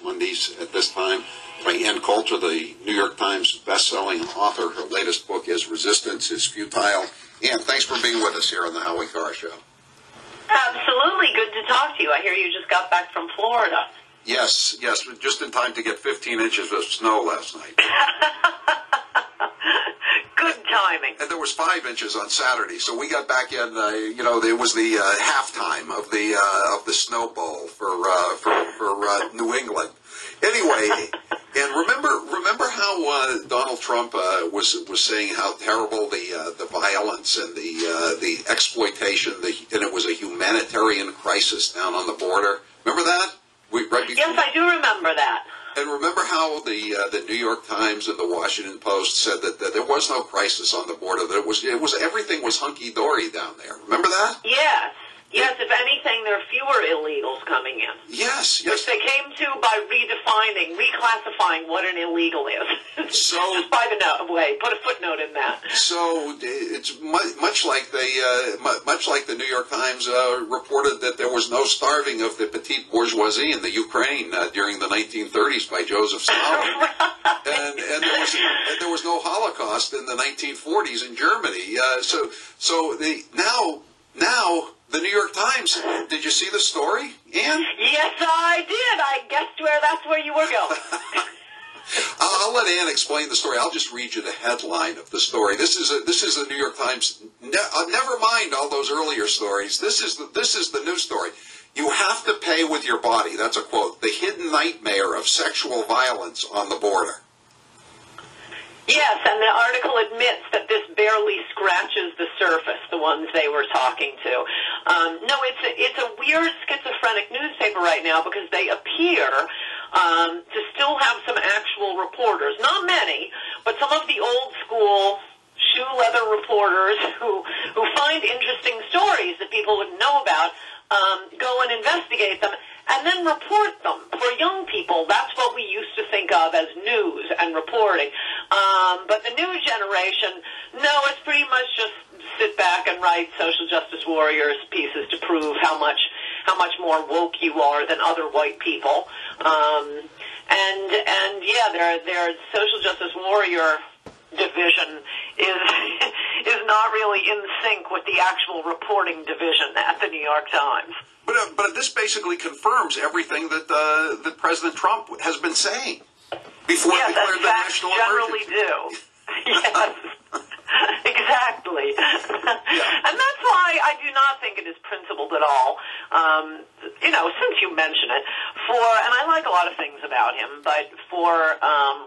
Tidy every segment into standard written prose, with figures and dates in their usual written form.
Mondays at this time by Ann Coulter, the New York Times best-selling author. Her latest book is Resistance is Futile. Ann, thanks for being with us here on the Howie Carr Show. Absolutely. Good to talk to you. I hear you just got back from Florida. Yes, just in time to get 15 inches of snow last night. Good timing. And there was 5 inches on Saturday, so we got back in. It was the halftime of the Snow Bowl for New England. Anyway, and remember how Donald Trump was saying how terrible the violence and the exploitation, and it was a humanitarian crisis down on the border. Remember that? Yes, I do remember that. And remember how the New York Times and the Washington Post said that there was no crisis on the border, that it was everything was hunky-dory down there. Remember that? Yes, if anything, there are fewer illegals coming in. Yes. Which they came to by reclassifying what an illegal is. So, just by the way, put a footnote in that. So it's much like the New York Times reported that there was no starving of the petite bourgeoisie in the Ukraine during the 1930s by Joseph Stalin, right. and there was no Holocaust in the 1940s in Germany. Now. The New York Times, did you see the story, Ann? Yes, I did. I guessed that's where you were going. I'll let Ann explain the story. I'll just read you the headline of the story. This is the New York Times. Never mind all those earlier stories. This is the new story. You have to pay with your body. That's a quote. The hidden nightmare of sexual violence on the border. Yes, and the article admits that this barely scratches the surface, the ones they were talking to. No, it's a weird schizophrenic newspaper right now because they appear to still have some actual reporters. Not many, but some of the old school shoe leather reporters who find interesting stories that people wouldn't know about, go and investigate them and then report them. For young people, that's what we used to think of as news and reporting. But the new generation, no, it's pretty much just sit back and write social justice warriors pieces to prove how much more woke you are than other white people. And yeah, their social justice warrior division is not really in sync with the actual reporting division at the New York Times. But this basically confirms everything that President Trump has been saying before he declared the national generally emergency. Yes, exactly. Yeah. And that's why I do not think it is principled at all. Since you mention it, and I like a lot of things about him, but for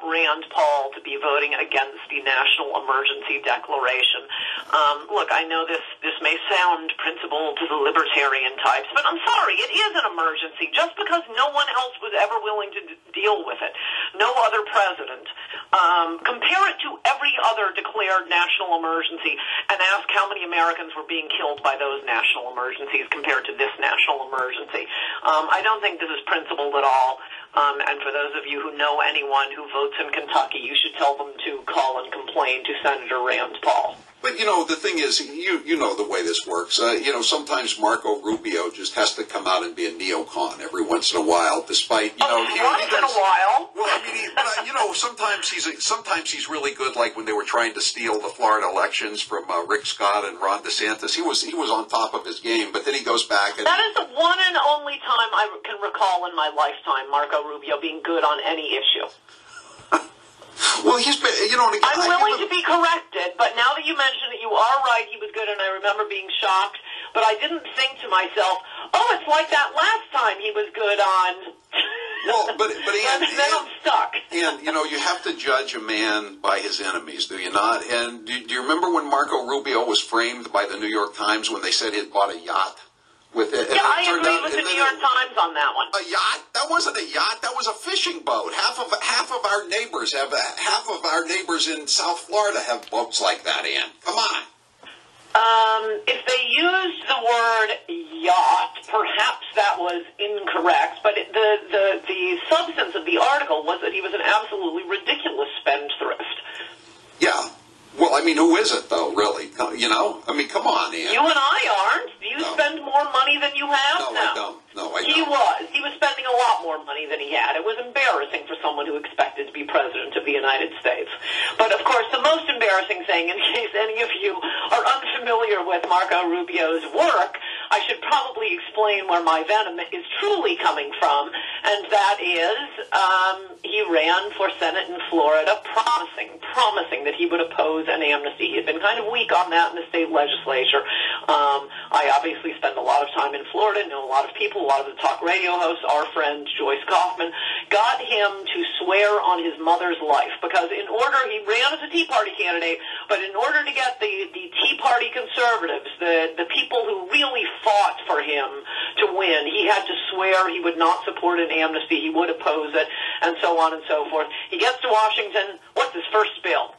Rand Paul to be voting against the national emergency declaration, look, I know this may sound principled to the libertarian types, but I'm sorry, it is an emergency. Just because no one else was ever willing to deal with it, no other president, compare it to every other declared national emergency and ask how many Americans were being killed by those national emergencies compared to this national emergency. I don't think this is principled at all. And for those of you who know anyone who votes in Kentucky, you should tell them to call and complain to Senator Rand Paul. But, the thing is, you know the way this works. Sometimes Marco Rubio just has to come out and be a neocon every once in a while, despite, once in a while. Well, sometimes he's really good, like when they were trying to steal the Florida elections from Rick Scott and Ron DeSantis. He was on top of his game, but then he goes back and... That is the one and only time I can recall in my lifetime Marco Rubio being good on any issue. Well, he's been, I'm willing to be corrected, but now that you mention it, you are right, he was good, and I remember being shocked, but I didn't think to myself, it's like that last time he was good on... Well, but Ann, then I'm stuck. And, you have to judge a man by his enemies, do you not? And do you remember when Marco Rubio was framed by the New York Times when they said he had bought a yacht? I agree with the New York Times on that one. A yacht? That wasn't a yacht. That was a fishing boat. Half of our neighbors in South Florida have boats like that, Ann. Come on. If they used the word yacht, perhaps that was incorrect. But the substance of the article was that he was an absolutely ridiculous spendthrift. Yeah. Well, who is it, though, really? Come on, Ann. You and I aren't. Do you spend more money than you have? No, I don't. No, I don't. He he was spending a lot more money than he had. It was embarrassing for someone who expected to be president of the United States. But, of course, the most embarrassing thing, in case any of you are unfamiliar with Marco Rubio's work, I should probably explain where my venom is truly coming from, and that is he ran for Senate in Florida promising that he would oppose an amnesty. He had been kind of weak on that in the state legislature. I obviously spend a lot of time in Florida, know a lot of people, a lot of the talk radio hosts. Our friend Joyce Kaufman got him to swear on his mother's life, because he ran as a Tea Party candidate, but in order to get the Tea Party conservatives, the people who really fought for him to win, he had to swear he would not support an amnesty, he would oppose it, and so on and so forth. He gets to Washington. What's his first bill?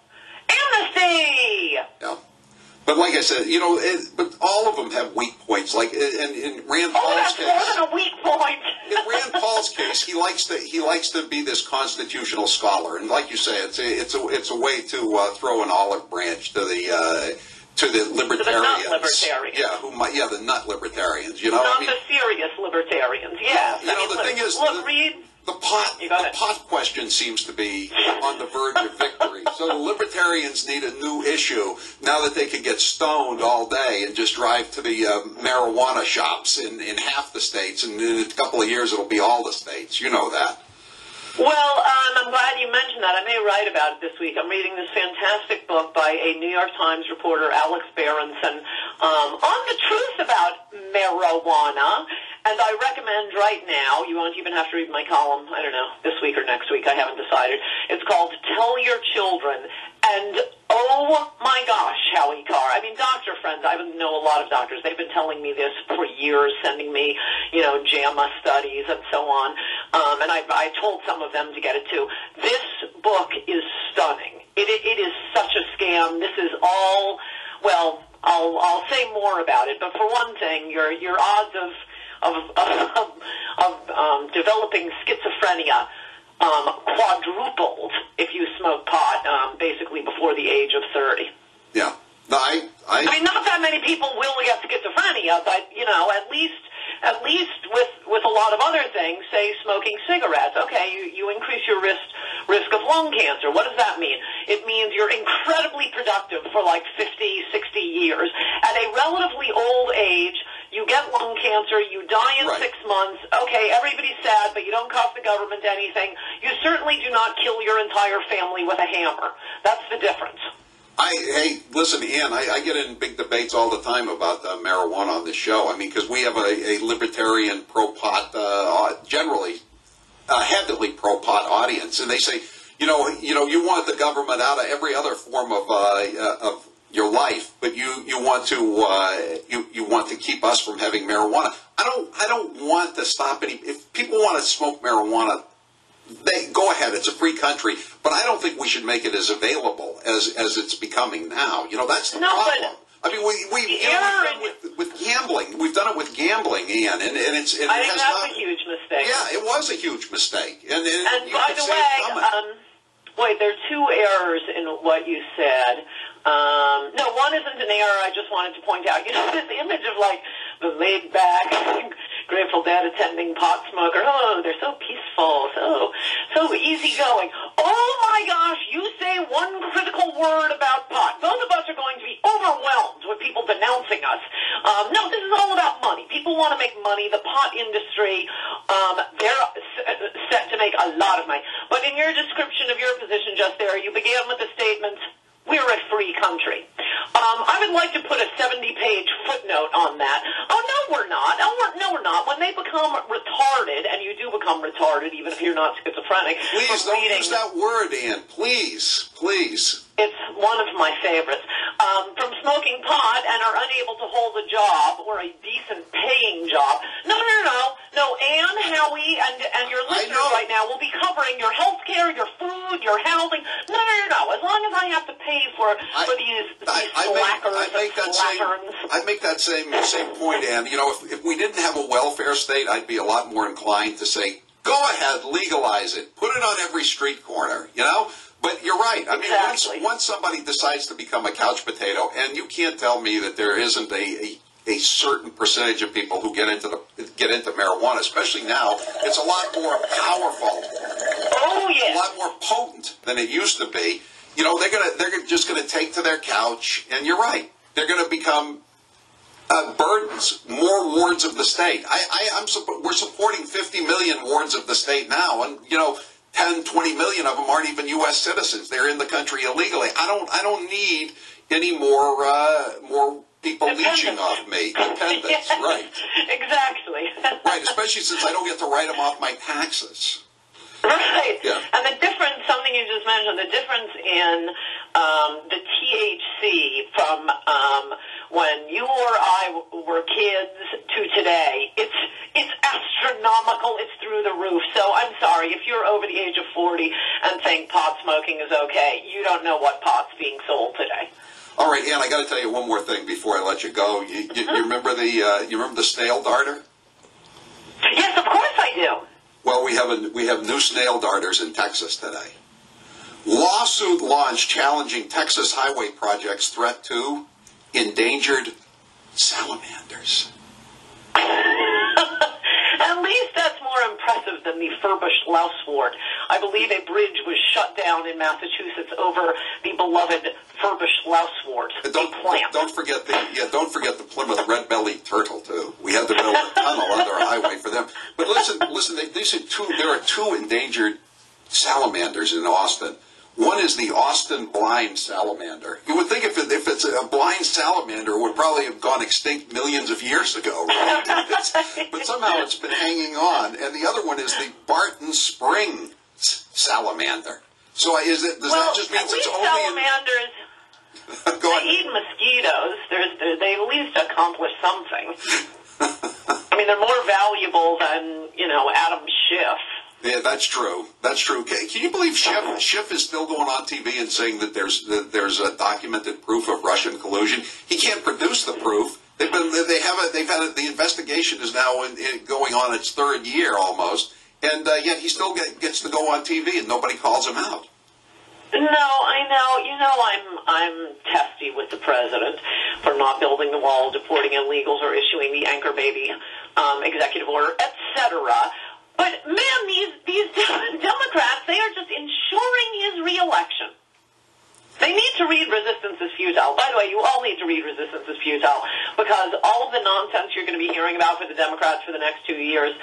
Amnesty! Yeah. But like I said, but all of them have weak points. Like in Rand Paul's case, more than a weak point. In Rand Paul's case, he likes to be this constitutional scholar, and like you say, it's a way to throw an olive branch to the libertarians. To the nut libertarians. Yeah, the nut libertarians. Not the serious libertarians. Yes. The thing is, Reed. The pot question seems to be on the verge of victory. So the libertarians need a new issue now that they can get stoned all day and just drive to the marijuana shops in half the states, and in a couple of years it'll be all the states. You know that. Well, I'm glad you mentioned that. I may write about it this week. I'm reading this fantastic book by a New York Times reporter, Alex Berenson, on the truth about marijuana. And I recommend right now, you won't even have to read my column, I don't know, this week or next week, I haven't decided. It's called Tell Your Children. And, oh my gosh, Howie Carr. I mean, doctor friends, I know a lot of doctors. They've been telling me this for years, sending me, JAMA studies and so on. And I told some of them to get it too. This book is stunning. It is such a scam. This is all, well, I'll say more about it. But for one thing, your odds of developing schizophrenia quadrupled if you smoke pot, basically before the age of 30. Yeah. I mean, not that many people will get schizophrenia, but at least with a lot of other things, say smoking cigarettes. Okay, you increase your risk of lung cancer. What does that mean? It means you're incredibly productive for like 50, 60 years. At a relatively old age, you get lung cancer, you die in 6 months. Okay, everybody's sad, but you don't cost the government anything. You certainly do not kill your entire family with a hammer. That's the difference. Hey, listen, Ann, I get in big debates all the time about marijuana on this show. I mean, because we have a libertarian pro-pot, generally heavily pro-pot audience, and they say, you want the government out of every other form of your life, but you want to keep us from having marijuana. I don't want to stop any. If people want to smoke marijuana, they go ahead. It's a free country, but I don't think we should make it as available as it's becoming now. That's the problem. I mean, we've done it with gambling. We've done it with gambling, Ian, and it's. I think that's a huge mistake. Yeah, it was a huge mistake, and by the way, wait, there are two errors in what you said. No, one isn't an error. I just wanted to point out, this image of like the laid back, Grateful Dead attending pot smoker. Oh, they're so peaceful, so easygoing. Oh my gosh, you say one critical word about pot, both of us are going to be overwhelmed with people denouncing us. No, this is all about money. People want to make money. The pot industry, they're set to make a lot of money. But in your description of your position just there, you began with the statement, we're a free country. I would like to put a 70-page footnote on that. Oh, no, we're not. No, we're not. When they become retarded, and you do become retarded even if you're not schizophrenic. Please don't use that word, Ann. Please. It's one of my favorites. From smoking pot and are unable to hold a job or a decent paying job. No. Ann, Howie, and your listeners right now will be covering your health care, your food, your housing. No. As long as I have to pay for these slackers I make that same point, Ann. If we didn't have a welfare state, I'd be a lot more inclined to say, go ahead, legalize it. Put it on every street corner, But you're right. I mean, once somebody decides to become a couch potato, and you can't tell me that there isn't a a certain percentage of people who get into marijuana, especially now. It's a lot more powerful. Oh yeah. A lot more potent than it used to be. You know, they're just gonna take to their couch, and you're right. They're gonna become burdens, more wards of the state. We're supporting 50 million wards of the state now, and 10, 20 million of them aren't even U.S. citizens. They're in the country illegally. I don't need any more people leeching off me. Dependents, yes, right? Exactly. Right, especially since I don't get to write them off my taxes. Right. Yeah. And the difference, something you just mentioned, the difference in the THC from when you or I were kids to today, it's astronomical. It's through the roof. So I'm sorry, if you're over the age of 40 and think pot smoking is okay, you don't know what pot's being sold today. All right, Ann, I got to tell you one more thing before I let you go. You remember the snail darter? Yes, of course I do. Well, we have new snail darters in Texas today. Lawsuit launched challenging Texas highway project's threat to endangered salamanders. At least that's more impressive than the furbished lousewort. I believe a bridge was shut down in Massachusetts over the beloved furbished lousewort. Don't forget the Plymouth red-bellied turtle too. We had to build a tunnel under a highway for them. But listen. There are two endangered salamanders in Austin. One is the Austin blind salamander. You would think if it's a blind salamander, it would probably have gone extinct millions of years ago, right? But somehow it's been hanging on. And the other one is the Barton Springs salamander. So does that just mean it's only salamanders? They eat mosquitoes. They at least accomplish something. I mean, they're more valuable than Adam Schiff. Yeah, that's true. That's true. Can you believe Schiff is still going on TV and saying that there's a documented proof of Russian collusion? He can't produce the proof. The investigation is now going on its third year almost, and yet he still gets to go on TV and nobody calls him out. No, I know. I'm testy with the president for not building the wall, deporting illegals, or issuing the anchor baby executive order, etc. But, man, these Democrats, they are just ensuring his reelection. They need to read Resistance is Futile. By the way, you all need to read Resistance is Futile because all of the nonsense you're going to be hearing about for the Democrats for the next 2 years,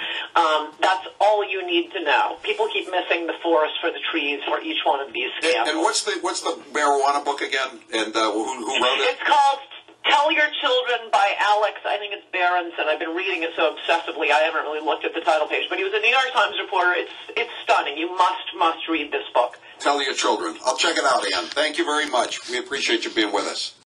that's all you need to know. People keep missing the forest for the trees for each one of these scandals. And what's the marijuana book again? And who wrote it? It's called Tell Your Children by Alex, I think it's Berenson. I've been reading it so obsessively I haven't really looked at the title page. But he was a New York Times reporter. It's stunning. You must read this book. Tell Your Children. I'll check it out, Ann. Thank you very much. We appreciate you being with us.